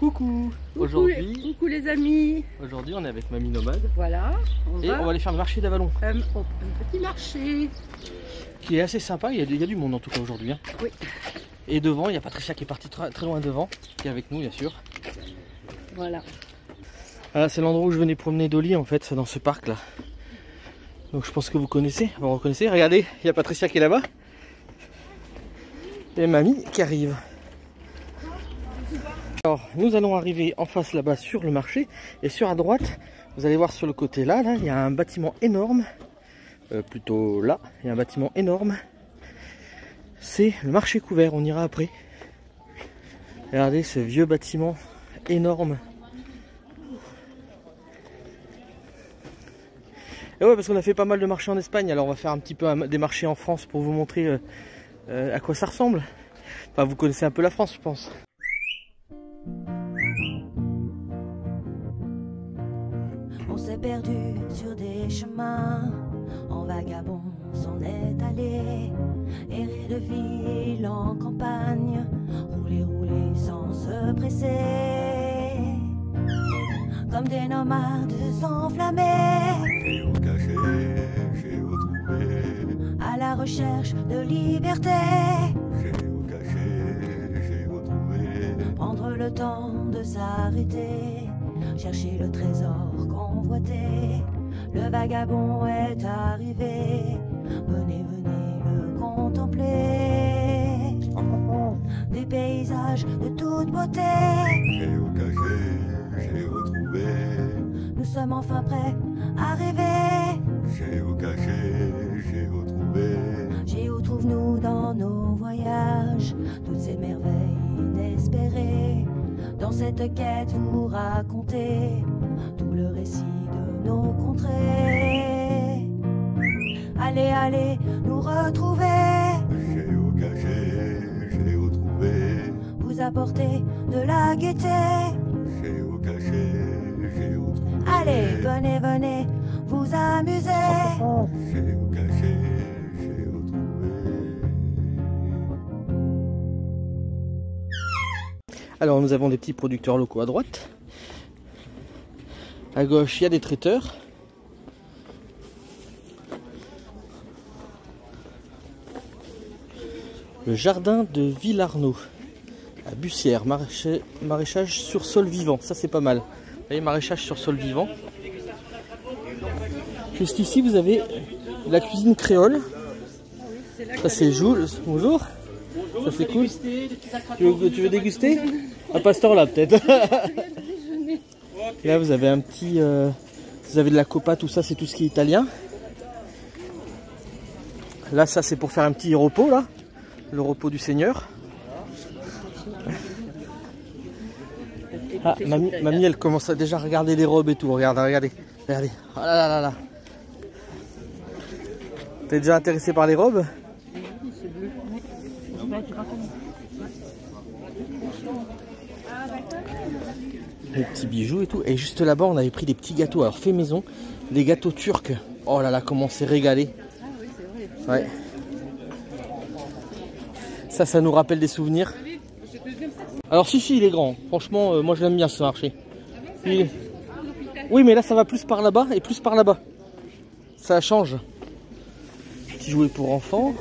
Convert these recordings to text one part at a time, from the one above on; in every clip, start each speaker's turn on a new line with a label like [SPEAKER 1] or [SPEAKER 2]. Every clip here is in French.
[SPEAKER 1] Coucou. Aujourd'hui,
[SPEAKER 2] coucou les amis.
[SPEAKER 1] Aujourd'hui, on est avec Mamie Nomade.
[SPEAKER 2] Voilà.
[SPEAKER 1] On va aller faire le marché d'Avallon.
[SPEAKER 2] Un petit marché.
[SPEAKER 1] Qui est assez sympa. Il y a du monde en tout cas aujourd'hui. Hein.
[SPEAKER 2] Oui.
[SPEAKER 1] Et devant, il y a Patricia qui est partie très loin devant, qui est avec nous bien sûr.
[SPEAKER 2] Voilà.
[SPEAKER 1] Ah, c'est l'endroit où je venais promener Dolly en fait, dans ce parc là. Donc je pense que vous connaissez, vous reconnaissez. Regardez, il y a Patricia qui est là-bas. Et Mamie qui arrive. Alors nous allons arriver en face là-bas sur le marché. Et sur à droite, vous allez voir sur le côté là, il y a un bâtiment énorme. Plutôt là, il y a un bâtiment énorme. C'est le marché couvert, on ira après. Regardez ce vieux bâtiment énorme. Et ouais, parce qu'on a fait pas mal de marchés en Espagne, alors on va faire un petit peu des marchés en France pour vous montrer à quoi ça ressemble. Enfin, vous connaissez un peu la France, je pense.
[SPEAKER 3] On s'est perdu sur des chemins, en vagabond s'en est allé, errer de ville en campagne, rouler sans se presser, comme des nomades enflammés, à la recherche de liberté, prendre le temps de s'arrêter, chercher le trésor convoité. Le vagabond est arrivé, venez le contempler. Des paysages de toute beauté,
[SPEAKER 4] j'ai retrouvé.
[SPEAKER 3] Nous sommes enfin prêts à rêver.
[SPEAKER 4] J'ai retrouvé.
[SPEAKER 3] Géotrouvons-nous dans nos voyages toutes ces merveilles inespérées. Dans cette quête vous racontez tout le récit de nos contrées. Allez, nous retrouver.
[SPEAKER 4] J'ai retrouvé.
[SPEAKER 3] Vous apporter de la gaieté.
[SPEAKER 4] J'ai retrouvé.
[SPEAKER 3] Allez, venez, vous amuser.
[SPEAKER 4] J'ai retrouvé.
[SPEAKER 1] Alors nous avons des petits producteurs locaux à droite. À gauche, il y a des traiteurs. Le jardin de Villarno, à Bussière, maraîchage sur sol vivant. Ça c'est pas mal. Vous voyez, maraîchage sur sol vivant. Juste ici, vous avez la cuisine créole. Ça c'est Jules. Bonjour. Ça c'est cool. Tu veux déguster? Un pasteur là peut-être. Là vous avez un petit... vous avez de la copa, tout ça c'est tout ce qui est italien. Là ça c'est pour faire un petit repos là. Le repos du Seigneur. Ah, mamie elle commence à déjà regarder les robes et tout. Regardez. Oh là là là. T'es déjà intéressé par les robes? Les petits bijoux et tout. Et juste là-bas, on avait pris des petits gâteaux. Alors, fait maison. Des gâteaux turcs. Oh là là, comment on s'est régalé.
[SPEAKER 2] Ah oui, c'est vrai.
[SPEAKER 1] Ouais. Ça nous rappelle des souvenirs. Alors, si, il est grand. Franchement, moi, je l'aime bien ce marché. Oui, mais là, ça va plus par là-bas et plus par là-bas. Ça change. Petits jouets pour enfants.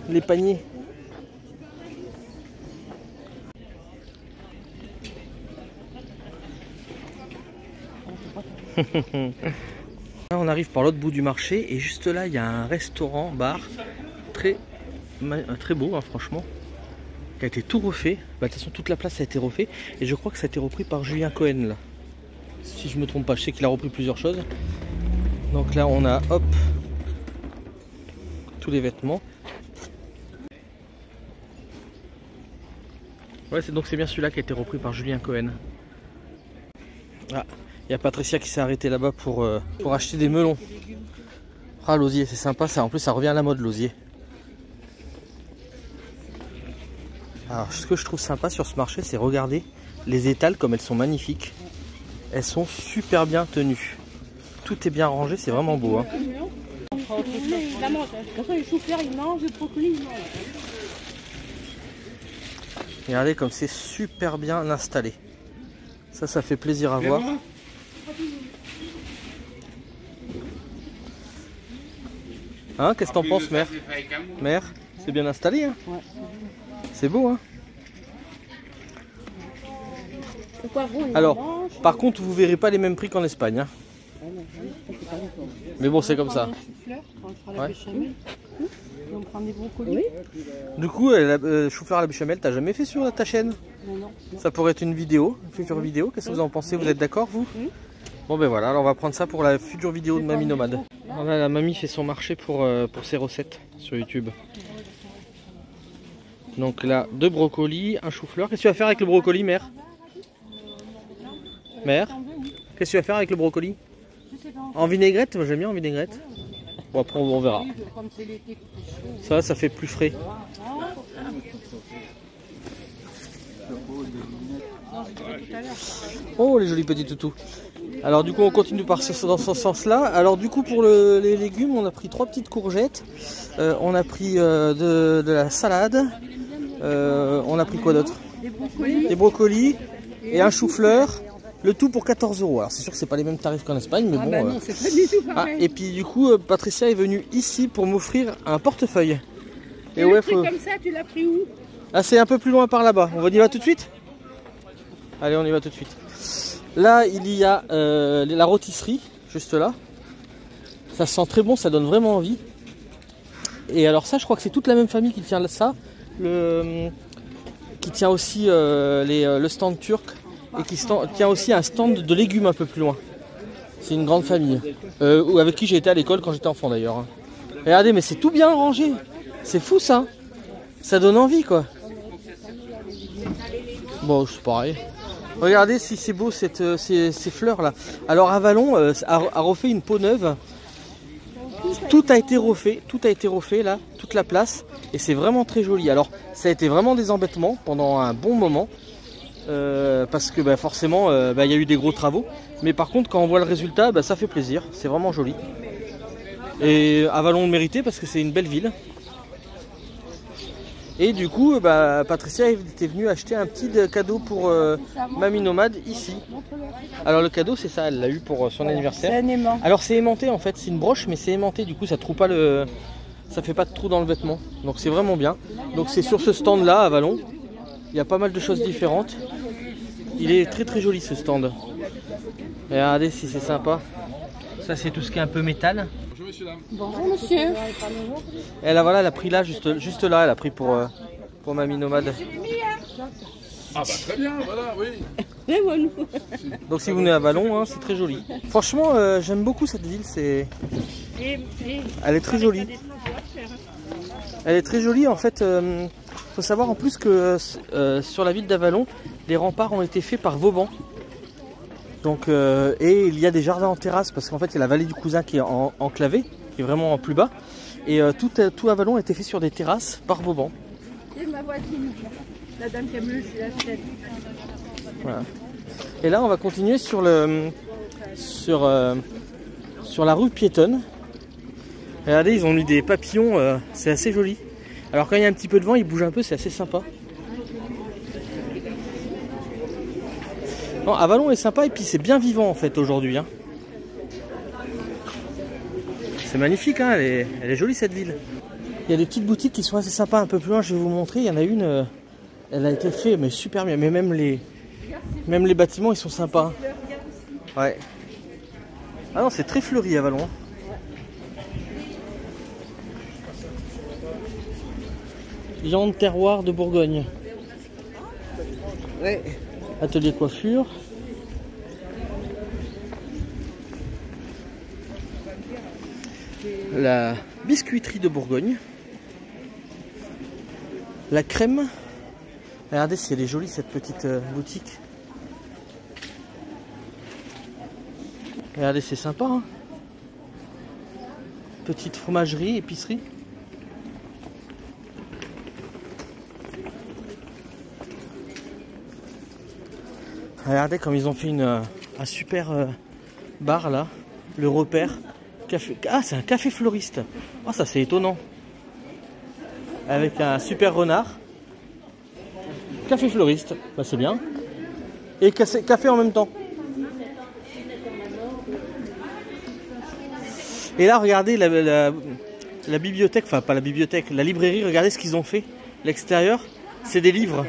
[SPEAKER 1] Les paniers. Là, on arrive par l'autre bout du marché et juste là il y a un restaurant bar très beau hein, franchement, qui a été tout refait. Bah, de toute façon toute la place a été refait et je crois que ça a été repris par Julien Cohen là, si je me trompe pas. Je sais qu'il a repris plusieurs choses. Donc là on a hop tous les vêtements. Ouais, c'est bien celui-là qui a été repris par Julien Cohen. Ah, il y a Patricia qui s'est arrêtée là-bas pour acheter des melons. Ah, l'osier, c'est sympa ça. En plus, ça revient à la mode, l'osier. Alors, ce que je trouve sympa sur ce marché, c'est regarder les étals comme elles sont magnifiques. Elles sont super bien tenues. Tout est bien rangé, c'est vraiment beau. Hein.
[SPEAKER 2] La menthe, de toute façon, les choux-fleurs, ils mangent, le brocoli, ils mangent.
[SPEAKER 1] Regardez comme c'est super bien installé. Ça fait plaisir à voir. Hein, qu'est-ce que t'en penses, mère? Mère, c'est bien installé, hein?
[SPEAKER 2] Ouais.
[SPEAKER 1] C'est beau, hein? Alors, par contre, vous verrez pas les mêmes prix qu'en Espagne, hein? Mais bon, c'est comme ça. Ouais.
[SPEAKER 2] On prend des brocolis.
[SPEAKER 1] Du coup, chou-fleur à la béchamel, t'as jamais fait sur ta chaîne?
[SPEAKER 2] Non.
[SPEAKER 1] Ça pourrait être une vidéo, une future vidéo. Qu'est-ce que vous en pensez? Vous êtes d'accord, vous? Bon ben voilà, alors on va prendre ça pour la future vidéo de Mamie Nomade. Voilà, la mamie fait son marché pour ses recettes sur YouTube. Donc là, 2 brocolis, un chou-fleur. Qu'est-ce que tu vas faire avec le brocoli, mère? Mère, qu'est-ce que tu vas faire avec le brocoli? En vinaigrette? Moi j'aime bien en vinaigrette. Bon après on verra. Ça fait plus frais. Oh les jolis petits toutous. Alors du coup on continue dans ce sens là. Alors du coup pour les légumes on a pris 3 petites courgettes. On a pris de la salade. On a pris quoi d'autre? Des brocolis et un chou-fleur. Le tout pour 14 €. Alors c'est sûr que c'est pas les mêmes tarifs qu'en Espagne, mais bon.
[SPEAKER 2] Non, c'est pas du tout pareil.
[SPEAKER 1] Et puis du coup, Patricia est venue ici pour m'offrir un portefeuille.
[SPEAKER 2] Et ouais, comme ça, tu l'as pris où?
[SPEAKER 1] Ah, c'est un peu plus loin par là-bas. On y va tout de suite? Allez, on y va tout de suite. Là, il y a la rôtisserie, juste là. Ça sent très bon, ça donne vraiment envie. Et alors ça, je crois que c'est toute la même famille qui tient ça. Qui tient aussi le stand turc. Et qui tient aussi un stand de légumes un peu plus loin. C'est une grande famille. Avec qui j'ai été à l'école quand j'étais enfant d'ailleurs. Regardez, mais c'est tout bien rangé. C'est fou ça. Ça donne envie quoi. Bon, c'est pareil. Regardez si c'est beau ces fleurs là. Alors Avalon a refait une peau neuve. Tout a été refait là, toute la place. Et c'est vraiment très joli. Alors ça a été vraiment des embêtements pendant un bon moment. Parce que forcément il y a eu des gros travaux, mais par contre quand on voit le résultat ça fait plaisir, c'est vraiment joli et Avalon le méritait parce que c'est une belle ville. Et du coup Patricia était venue acheter un petit cadeau pour Mamie Nomade ici. Alors le cadeau c'est ça, elle l'a eu pour son anniversaire.
[SPEAKER 2] C'est un aimant.
[SPEAKER 1] Alors c'est aimanté en fait, c'est une broche mais c'est aimanté, du coup ça trouve pas ça fait pas de trou dans le vêtement, donc c'est vraiment bien. Donc c'est sur ce stand là à Avalon. Il y a pas mal de choses différentes. Il est très très joli ce stand. Regardez si c'est sympa. Ça c'est tout ce qui est un peu métal.
[SPEAKER 2] Bonjour monsieur. Bonjour monsieur.
[SPEAKER 1] Et là voilà, elle a pris là, juste là, elle a pris pour Mamie Nomade.
[SPEAKER 5] Ah bah très bien, voilà, oui.
[SPEAKER 1] Donc si vous venez à Avalon, hein, c'est très joli. Franchement, j'aime beaucoup cette ville. Elle est très jolie. Elle est très jolie en fait. Faut savoir en plus que sur la ville d'Avalon, les remparts ont été faits par Vauban. Donc, et il y a des jardins en terrasse parce qu'en fait il y a la vallée du Cousin qui est enclavée, qui est vraiment en plus bas. Et tout Avalon a été fait sur des terrasses par Vauban.
[SPEAKER 2] C'est ma voisine, la dame qui a me la tête.
[SPEAKER 1] Voilà. Et là on va continuer sur la rue piétonne. Regardez, ils ont mis des papillons, c'est assez joli. Alors quand il y a un petit peu de vent, il bouge un peu, c'est assez sympa. Non, Avalon est sympa et puis c'est bien vivant en fait aujourd'hui. Hein. C'est magnifique, hein, elle est jolie cette ville. Il y a des petites boutiques qui sont assez sympas un peu plus loin, je vais vous montrer. Il y en a une, elle a été faite mais super bien. Mais même les bâtiments ils sont sympas. Ouais. Ah non, c'est très fleuri Avalon. Viande terroir de Bourgogne.
[SPEAKER 2] Ouais.
[SPEAKER 1] Atelier coiffure. La biscuiterie de Bourgogne. La crème. Regardez si elle est jolie cette petite boutique. Regardez, c'est sympa. Hein, petite fromagerie, épicerie. Regardez comme ils ont fait un super bar là, le repère. Café. Ah, c'est un café fleuriste. Oh, ça c'est étonnant. Avec un super renard. café fleuriste, bah, c'est bien. Et café en même temps. Et là, regardez la bibliothèque, enfin pas la bibliothèque, la librairie, regardez ce qu'ils ont fait. L'extérieur, c'est des livres.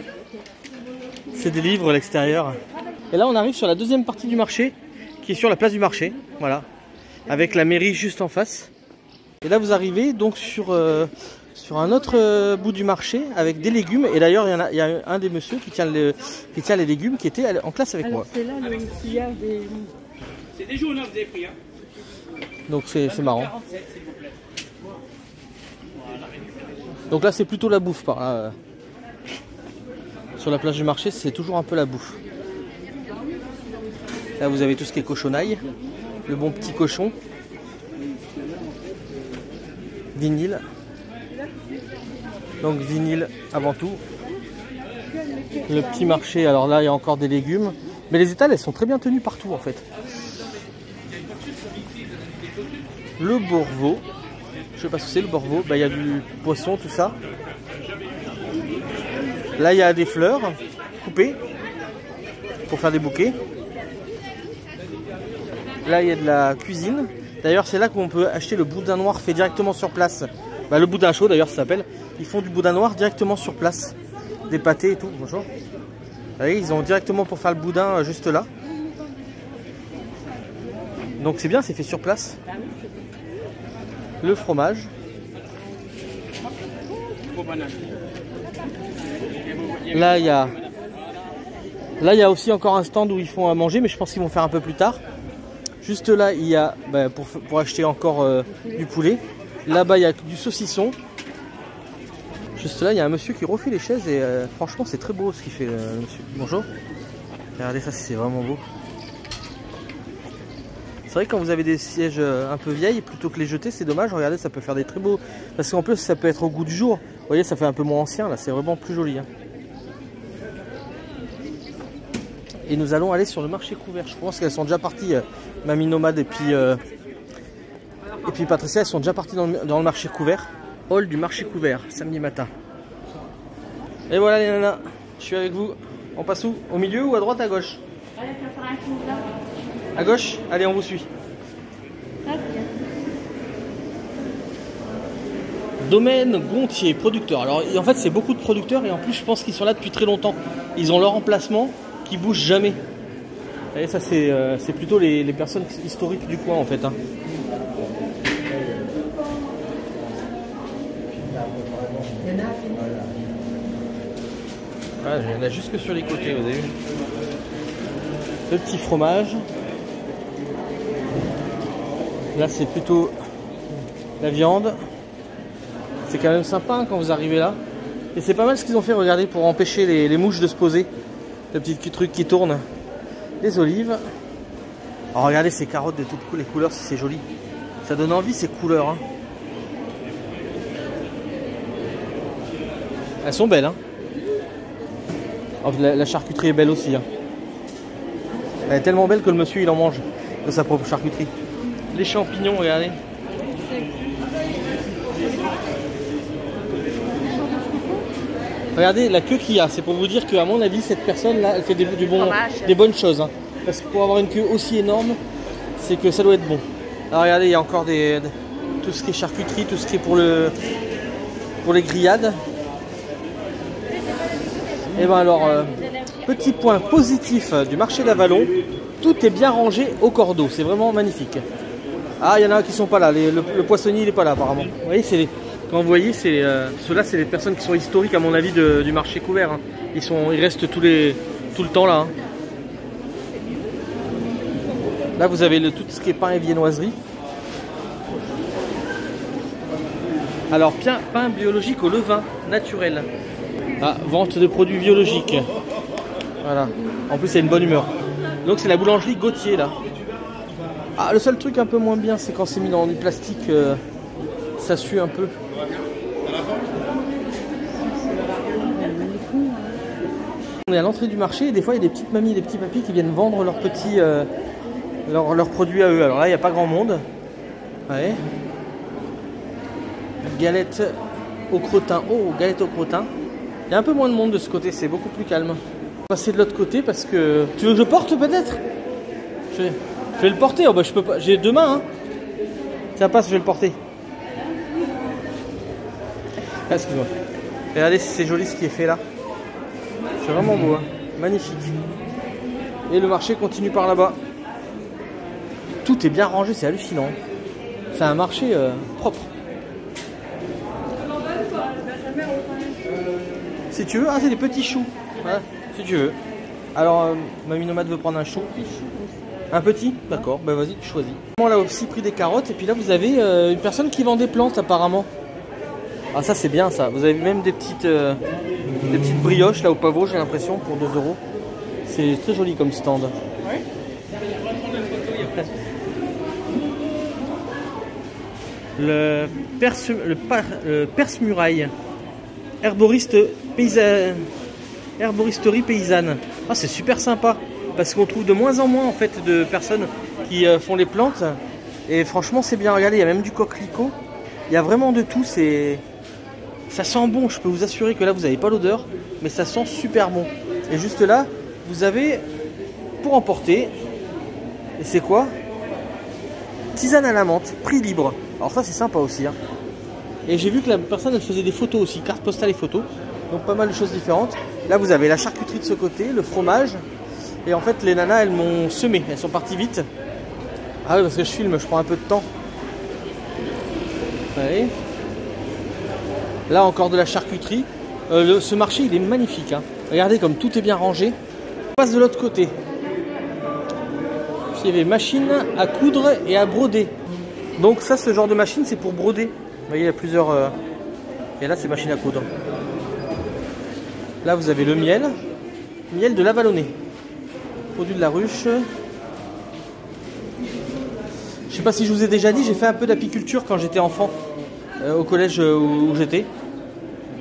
[SPEAKER 1] C'est des livres à l'extérieur. Et là, on arrive sur la deuxième partie du marché, qui est sur la place du marché. Voilà. Avec la mairie juste en face. Et là, vous arrivez donc sur un autre bout du marché avec des légumes. Et d'ailleurs, il y a un des messieurs qui tient les légumes qui était en classe avec moi.
[SPEAKER 2] C'est là où il y a des...
[SPEAKER 6] C'est des jaunes, vous avez pris. Hein.
[SPEAKER 1] Donc c'est marrant. Donc là, c'est plutôt la bouffe par là. Sur la place du marché, c'est toujours un peu la bouffe. Là, vous avez tout ce qui est cochonaille. Le bon petit cochon. Vinyle. Donc vinyle avant tout. Le petit marché, alors là il y a encore des légumes. Mais les étals, elles sont très bien tenues partout en fait. Le Bourvot. Je sais pas ce que c'est le Bourvot. Bah, il y a du poisson, tout ça. Là il y a des fleurs coupées pour faire des bouquets. Là il y a de la cuisine. D'ailleurs c'est là qu'on peut acheter le boudin noir fait directement sur place. Bah, le boudin chaud d'ailleurs ça s'appelle. Ils font du boudin noir directement sur place. Des pâtés et tout. Bonjour. Vous voyez, ils ont directement pour faire le boudin juste là. Donc c'est bien, c'est fait sur place. Le fromage. Là il y a aussi encore un stand où ils font à manger, mais je pense qu'ils vont faire un peu plus tard. Juste là il y a pour acheter encore du poulet. Là-bas il y a du saucisson. Juste là il y a un monsieur qui refait les chaises et franchement c'est très beau ce qu'il fait le monsieur. Bonjour. Regardez ça, c'est vraiment beau. C'est vrai que quand vous avez des sièges un peu vieilles, plutôt que les jeter, c'est dommage. Regardez, ça peut faire des très beaux. Parce qu'en plus, ça peut être au goût du jour. Vous voyez, ça fait un peu moins ancien. Là, c'est vraiment plus joli. Hein. Et nous allons aller sur le marché couvert. Je pense qu'elles sont déjà parties, Mamie Nomade et puis Patricia, elles sont déjà parties dans le marché couvert. Hall du marché couvert, samedi matin. Et voilà les nanas, je suis avec vous. On passe où? Au milieu ou à droite, à gauche? À gauche? Allez, on vous suit. Domaine Gontier, producteur. Alors en fait c'est beaucoup de producteurs et en plus je pense qu'ils sont là depuis très longtemps. Ils ont leur emplacement qui bouge jamais. Et ça c'est plutôt les personnes historiques du coin en fait. Hein. Voilà, il y en a jusque sur les côtés, vous avez vu. Le petit fromage. Là c'est plutôt la viande. C'est quand même sympa hein, quand vous arrivez là. Et c'est pas mal ce qu'ils ont fait, regardez, pour empêcher les mouches de se poser. Le petit truc qui tourne. Les olives. Alors regardez ces carottes de toutes les couleurs, c'est joli. Ça donne envie ces couleurs. Hein. Elles sont belles. Hein. Oh, la charcuterie est belle aussi. Hein. Elle est tellement belle que le monsieur il en mange de sa propre charcuterie. Les champignons, regardez. Regardez la queue qu'il y a, c'est pour vous dire qu'à mon avis cette personne là elle fait des bonnes choses hein. Parce que pour avoir une queue aussi énorme c'est que ça doit être bon. Alors regardez il y a encore tout ce qui est charcuterie, tout ce qui est pour les grillades. Et ben alors petit point positif du marché d'Avallon, tout est bien rangé au cordeau, c'est vraiment magnifique. Ah il y en a qui sont pas là, le poissonnier il est pas là apparemment. Vous voyez c'est quand vous voyez, ceux-là, c'est les personnes qui sont historiques, à mon avis, du marché couvert. Hein. Ils restent tout le temps là. Hein. Là, vous avez tout ce qui est pain et viennoiserie. Alors, pain biologique au levain, naturel. Ah, vente de produits biologiques. Voilà. En plus, c'est une bonne humeur. Donc, c'est la boulangerie Gauthier, là. Ah, le seul truc un peu moins bien, c'est quand c'est mis dans du plastique, ça sue un peu. On est à l'entrée du marché et des fois il y a des petites mamies et des petits papis qui viennent vendre leurs petits leurs produits à eux. Alors là il n'y a pas grand monde. Ouais. Galette au crottin. Oh, galette au crottin. Il y a un peu moins de monde de ce côté, c'est beaucoup plus calme. On va passer de l'autre côté parce que... Tu veux que je porte peut-être? Je vais le porter, oh bah je peux pas, j'ai 2 mains. Hein. Ça passe, je vais le porter. Ah, excuse-moi. Regardez, c'est joli ce qui est fait là. C'est vraiment beau, hein. Magnifique. Et le marché continue par là-bas. Tout est bien rangé, c'est hallucinant. C'est un marché propre. Si tu veux, ah c'est des petits choux. Voilà, si tu veux. Alors, Mamie Nomade veut prendre un chou. Un petit? D'accord, bah vas-y, tu choisis. On a aussi pris des carottes et puis là vous avez une personne qui vend des plantes apparemment. Ah ça c'est bien ça. Vous avez même des petites brioches là au pavot, j'ai l'impression, pour 2 €. C'est très joli comme stand. Le perce-muraille. Herboristerie paysanne. Ah c'est super sympa. Parce qu'on trouve de moins en moins en fait de personnes qui font les plantes. Et franchement c'est bien. Regardez, il y a même du coquelicot. Il y a vraiment de tout. Ça sent bon. Je peux vous assurer que là vous n'avez pas l'odeur. Mais ça sent super bon. Et juste là, vous avez pour emporter. Et c'est quoi? Tisane à la menthe, prix libre. Alors ça c'est sympa aussi. Hein. Et j'ai vu que la personne elle faisait des photos aussi. Carte postale et photos. Donc pas mal de choses différentes. Là vous avez la charcuterie de ce côté. Le fromage. Et en fait les nanas elles m'ont semé, elles sont parties vite. Ah oui parce que je filme, je prends un peu de temps. Ouais. Là encore de la charcuterie. Ce marché il est magnifique. Hein. Regardez comme tout est bien rangé. On passe de l'autre côté. Il y avait machine à coudre et à broder. Donc ça ce genre de machine c'est pour broder. Vous voyez il y a plusieurs... Et là c'est machine à coudre. Là vous avez le miel. Miel de la Vallonnée. Produit de la ruche. Je sais pas si je vous ai déjà dit, j'ai fait un peu d'apiculture quand j'étais enfant au collège où j'étais.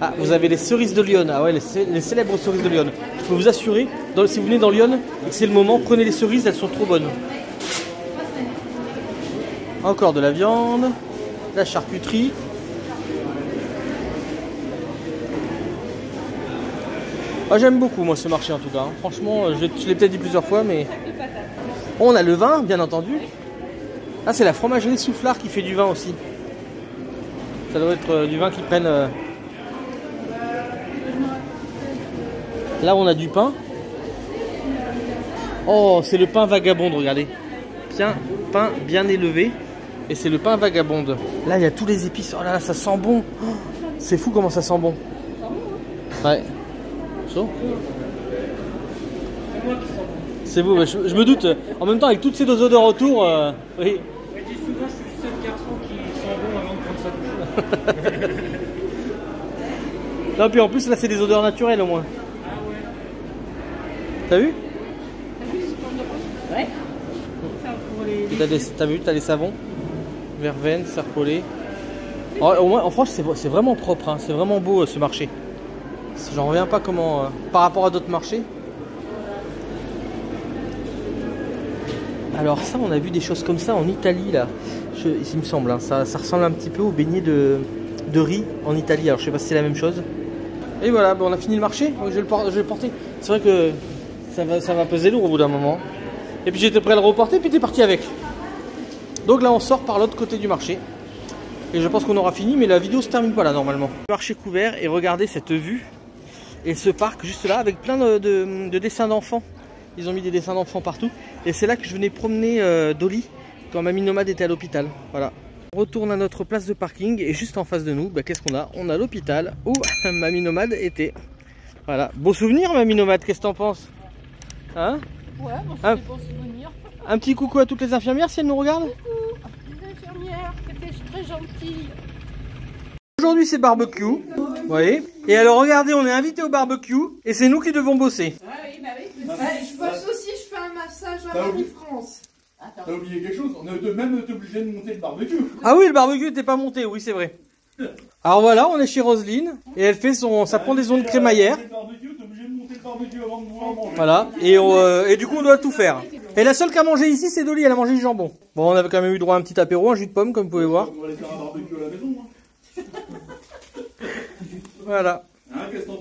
[SPEAKER 1] Ah, vous avez les cerises de Lyon. Ah ouais, les célèbres cerises de Lyon. Je peux vous assurer, si vous venez dans Lyon et que c'est le moment, prenez les cerises, elles sont trop bonnes. Encore de la viande, de la charcuterie. Ah, j'aime beaucoup moi ce marché en tout cas. Hein. Franchement, je l'ai peut-être dit plusieurs fois, mais on a le vin, bien entendu. Ah, c'est la fromagerie Soufflard qui fait du vin aussi. Ça doit être du vin qu'ils prennent. Là, on a du pain. Oh, c'est le pain vagabonde, regardez. Tiens, pain bien élevé. Et c'est le pain vagabonde. Là, il y a tous les épices. Oh là là, ça sent bon. Oh, c'est fou comment ça sent bon. Ouais. C'est vous, je me doute. En même temps, avec toutes ces deux odeurs autour, oui.
[SPEAKER 6] Je dis souvent, je suis le seul garçon qui sent bon avant de prendre sa douche.
[SPEAKER 1] Non, puis en plus, là, c'est des odeurs naturelles au moins.
[SPEAKER 6] Ah ouais.
[SPEAKER 1] T'as vu?
[SPEAKER 2] Ouais.
[SPEAKER 1] T'as vu, t'as les savons. Verveine, serpollet. Au moins, en France, c'est vraiment propre. Hein. C'est vraiment beau ce marché. J'en reviens pas comment, par rapport à d'autres marchés. Alors ça, on a vu des choses comme ça en Italie là. Il me semble, hein, ça ressemble un petit peu au beignet de riz en Italie. Alors je sais pas si c'est la même chose. Et voilà, bon, on a fini le marché. Je vais le porter. C'est vrai que ça va peser lourd au bout d'un moment. Et puis j'étais prêt à le reporter, puis t'es parti avec. Donc là, on sort par l'autre côté du marché. Et je pense qu'on aura fini, mais la vidéo se termine pas là normalement. Marché couvert et regardez cette vue. Et ce parc juste là avec plein de dessins d'enfants. Ils ont mis des dessins d'enfants partout. Et c'est là que je venais promener Dolly quand Mamie Nomade était à l'hôpital. Voilà. On retourne à notre place de parking et juste en face de nous, bah, qu'est-ce qu'on a? On a l'hôpital où Mamie Nomade était. Voilà. Beau souvenir Mamie Nomade, qu'est-ce que t'en penses? Hein?
[SPEAKER 2] Ouais, bon, c'est des bons souvenirs.
[SPEAKER 1] Un petit coucou à toutes les infirmières si elles nous regardent.
[SPEAKER 2] Coucou, les infirmières, c'était très gentil.
[SPEAKER 1] Aujourd'hui c'est barbecue, vous voyez. Et alors regardez, on est invité au barbecue et c'est nous qui devons bosser.
[SPEAKER 2] Ah oui, bah oui. Je bosse aussi, je fais un massage à Marie-France.
[SPEAKER 5] T'as oublié quelque chose? On est même obligé de monter le barbecue.
[SPEAKER 1] Ah oui, le barbecue n'était pas monté, oui c'est vrai. Alors voilà, on est chez Roselyne et elle fait sa pendaison de crémaillère. Voilà, et du coup on doit tout faire. Et la seule qui a mangé ici c'est Dolly, elle a mangé du jambon. Bon, on avait quand même eu droit à un petit apéro, un jus de pomme comme vous pouvez voir.
[SPEAKER 5] On va aller faire un barbecue à la maison.
[SPEAKER 1] Voilà.
[SPEAKER 5] Hein, qu'est-ce que t'en penses?